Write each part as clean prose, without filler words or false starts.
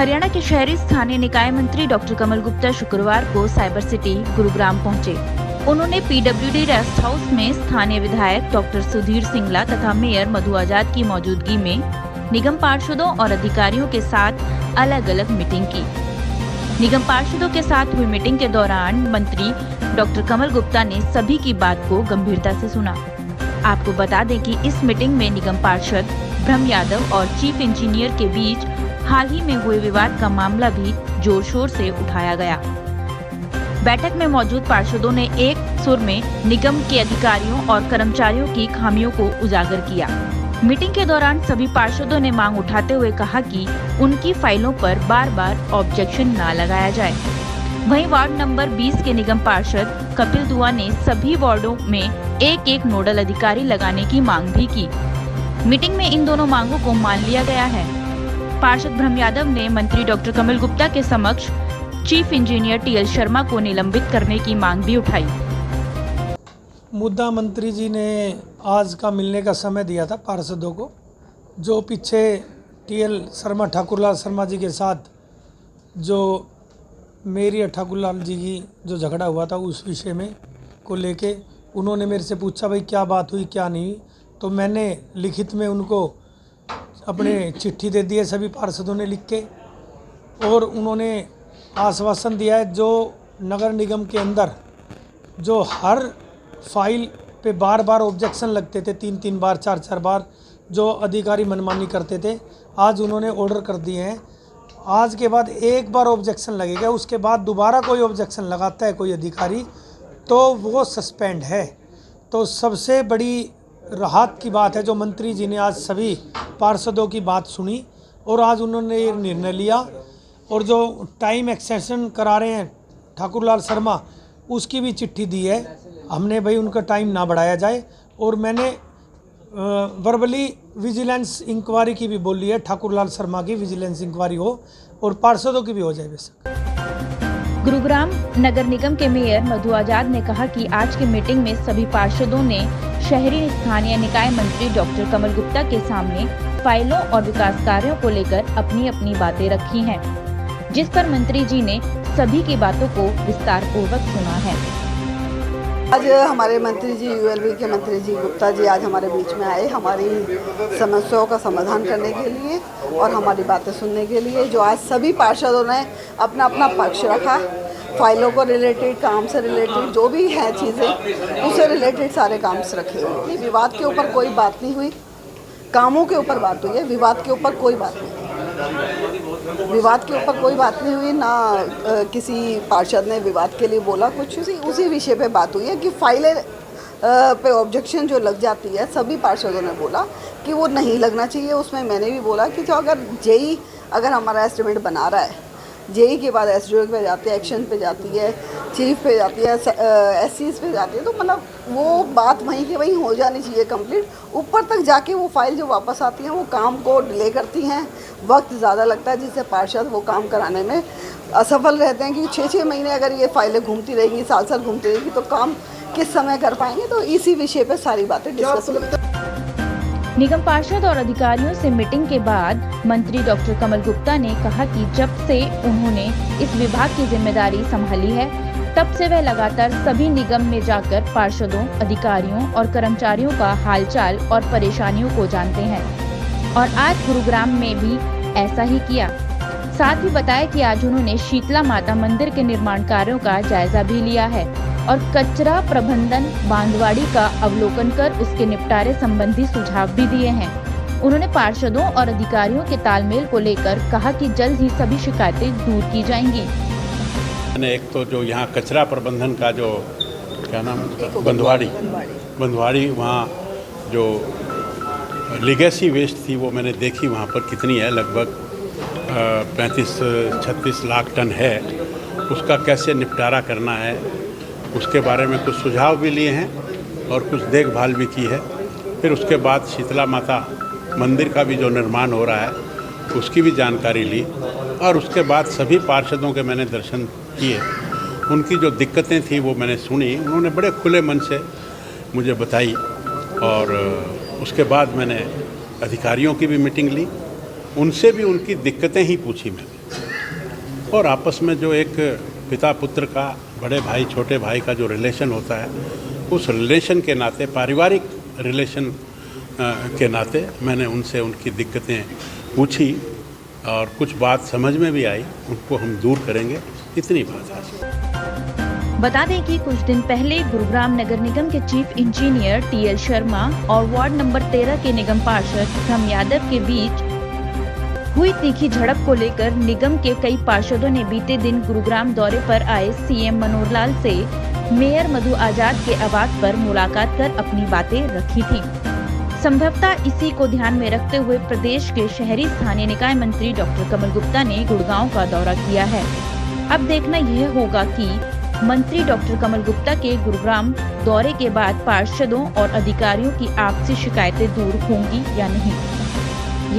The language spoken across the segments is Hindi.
हरियाणा के शहरी स्थानीय निकाय मंत्री डॉक्टर कमल गुप्ता शुक्रवार को साइबर सिटी गुरुग्राम पहुंचे। उन्होंने पीडब्ल्यूडी रेस्ट हाउस में स्थानीय विधायक डॉक्टर सुधीर सिंगला तथा मेयर मधु आजाद की मौजूदगी में निगम पार्षदों और अधिकारियों के साथ अलग अलग मीटिंग की। निगम पार्षदों के साथ हुई मीटिंग के दौरान मंत्री डॉक्टर कमल गुप्ता ने सभी की बात को गंभीरता से सुना। आपको बता दें कि इस मीटिंग में निगम पार्षद ब्रह्म यादव और चीफ इंजीनियर के बीच हाल ही में हुए विवाद का मामला भी जोर शोर से उठाया गया। बैठक में मौजूद पार्षदों ने एक सुर में निगम के अधिकारियों और कर्मचारियों की खामियों को उजागर किया। मीटिंग के दौरान सभी पार्षदों ने मांग उठाते हुए कहा कि उनकी फाइलों पर बार बार ऑब्जेक्शन न लगाया जाए। वहीं वार्ड नंबर 20 के निगम पार्षद कपिल दुआ ने सभी वार्डों में एक एक नोडल अधिकारी लगाने की मांग भी की। मीटिंग में इन दोनों मांगों को मान लिया गया है। पार्षद ब्रह्म यादव ने मंत्री डॉक्टर कमल गुप्ता के समक्ष चीफ इंजीनियर टीएल शर्मा को निलंबित करने की मांग भी उठाई। मुद्दा मंत्री जी ने आज का मिलने का समय दिया था पार्षदों को, जो पीछे टीएल शर्मा ठाकुरलाल शर्मा जी के साथ जो मेरी ठाकुरलाल जी की जो झगड़ा हुआ था उस विषय में को लेके उन्होंने मेरे से पूछा भाई क्या बात हुई क्या नहीं, तो मैंने लिखित में उनको अपने चिट्ठी दे दी है सभी पार्षदों ने लिख के, और उन्होंने आश्वासन दिया है जो नगर निगम के अंदर जो हर फाइल पे बार बार ऑब्जेक्शन लगते थे, 3-3 बार 4-4 बार जो अधिकारी मनमानी करते थे, आज उन्होंने ऑर्डर कर दिए हैं। आज के बाद एक बार ऑब्जेक्शन लगेगा, उसके बाद दोबारा कोई ऑब्जेक्शन लगाता है कोई अधिकारी तो वो सस्पेंड है। तो सबसे बड़ी राहत की बात है जो मंत्री जी ने आज सभी पार्षदों की बात सुनी और आज उन्होंने ये निर्णय लिया, और जो टाइम एक्सटेंशन करा रहे हैं ठाकुरलाल शर्मा उसकी भी चिट्ठी दी है हमने, भाई उनका टाइम ना बढ़ाया जाए। और मैंने वर्बली विजिलेंस इंक्वायरी की भी बोली है, ठाकुरलाल शर्मा की विजिलेंस इंक्वायरी हो और पार्षदों की भी हो जाए। बेशक गुरुग्राम नगर निगम के मेयर मधु आजाद ने कहा कि आज की मीटिंग में सभी पार्षदों ने शहरी स्थानीय निकाय मंत्री डॉक्टर कमल गुप्ता के सामने फाइलों और विकास कार्यों को लेकर अपनी अपनी बातें रखी हैं, जिस पर मंत्री जी ने सभी की बातों को विस्तार पूर्वक सुना है। आज हमारे मंत्री जी यूएलबी के मंत्री जी गुप्ता जी आज हमारे बीच में आए हमारी समस्याओं का समाधान करने के लिए और हमारी बातें सुनने के लिए। जो आज सभी पार्षदों ने अपना अपना पक्ष रखा, फाइलों को रिलेटेड, काम से रिलेटेड जो भी हैं चीज़ें उससे रिलेटेड सारे काम से रखे हुए। विवाद के ऊपर कोई बात नहीं हुई, कामों के ऊपर बात हुई है, विवाद के ऊपर कोई बात नहीं, विवाद के ऊपर कोई बात नहीं हुई। ना किसी पार्षद ने विवाद के लिए बोला, कुछ उसी विषय पे बात हुई है कि फाइलें पे ऑब्जेक्शन जो लग जाती है, सभी पार्षदों ने बोला कि वो नहीं लगना चाहिए। उसमें मैंने भी बोला कि जो अगर जेई अगर हमारा एस्टिमेट बना रहा है, जेई के बाद एसडीओ पे जाती है, एक्शन पे जाती है, चीफ पे जाती है, एससीज पे जाती है, तो मतलब वो बात वहीं के वहीं हो जानी चाहिए कंप्लीट। ऊपर तक जाके वो फाइल जो वापस आती हैं वो काम को डिले करती हैं, वक्त ज़्यादा लगता है, जिससे पार्षद वो काम कराने में असफल रहते हैं। क्योंकि 6-6 महीने अगर ये फाइलें घूमती रहेंगी, साल घूमती रहेंगी, तो काम किस समय कर पाएंगे। तो इसी विषय पर सारी बातें डिस्कस हुई। निगम पार्षद और अधिकारियों से मीटिंग के बाद मंत्री डॉक्टर कमल गुप्ता ने कहा कि जब से उन्होंने इस विभाग की जिम्मेदारी संभाली है तब से वह लगातार सभी निगम में जाकर पार्षदों, अधिकारियों और कर्मचारियों का हालचाल और परेशानियों को जानते हैं और आज गुरुग्राम में भी ऐसा ही किया। साथ ही बताया कि आज उन्होंने शीतला माता मंदिर के निर्माण कार्यों का जायजा भी लिया है और कचरा प्रबंधन बांधवाड़ी का अवलोकन कर उसके निपटारे संबंधी सुझाव भी दिए हैं। उन्होंने पार्षदों और अधिकारियों के तालमेल को लेकर कहा कि जल्द ही सभी शिकायतें दूर की जाएंगी। एक तो जो यहाँ कचरा प्रबंधन का जो क्या नाम बंधवाड़ी वहाँ जो लीगेसी वेस्ट थी वो मैंने देखी वहाँ पर कितनी है, लगभग 35-36 लाख टन है। उसका कैसे निपटारा करना है उसके बारे में कुछ सुझाव भी लिए हैं और कुछ देखभाल भी की है। फिर उसके बाद शीतला माता मंदिर का भी जो निर्माण हो रहा है उसकी भी जानकारी ली और उसके बाद सभी पार्षदों के मैंने दर्शन किए, उनकी जो दिक्कतें थी वो मैंने सुनी। उन्होंने बड़े खुले मन से मुझे बताई और उसके बाद मैंने अधिकारियों की भी मीटिंग ली उनसे भी उनकी दिक्कतें ही पूछी मैंने, और आपस में जो एक पिता पुत्र का, बड़े भाई छोटे भाई का जो रिलेशन होता है, उस रिलेशन के नाते, पारिवारिक रिलेशन के नाते मैंने उनसे उनकी दिक्कतें पूछी और कुछ बात समझ में भी आई, उनको हम दूर करेंगे, इतनी बात है। बता दें कि कुछ दिन पहले गुरुग्राम नगर निगम के चीफ इंजीनियर टीएल शर्मा और वार्ड नंबर 13 के निगम पार्षद धम यादव के बीच हुई तीखी झड़प को लेकर निगम के कई पार्षदों ने बीते दिन गुरुग्राम दौरे पर आए सीएम मनोहर लाल से मेयर मधु आजाद के आवास पर मुलाकात कर अपनी बातें रखी थी। संभवतः इसी को ध्यान में रखते हुए प्रदेश के शहरी स्थानीय निकाय मंत्री डॉक्टर कमल गुप्ता ने गुड़गांव का दौरा किया है। अब देखना यह होगा कि मंत्री डॉक्टर कमल गुप्ता के गुरुग्राम दौरे के बाद पार्षदों और अधिकारियों की आपसी शिकायतें दूर होंगी या नहीं,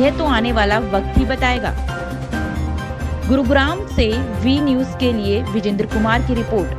यह तो आने वाला वक्त ही बताएगा। गुरुग्राम से वी न्यूज़ के लिए विजेंद्र कुमार की रिपोर्ट।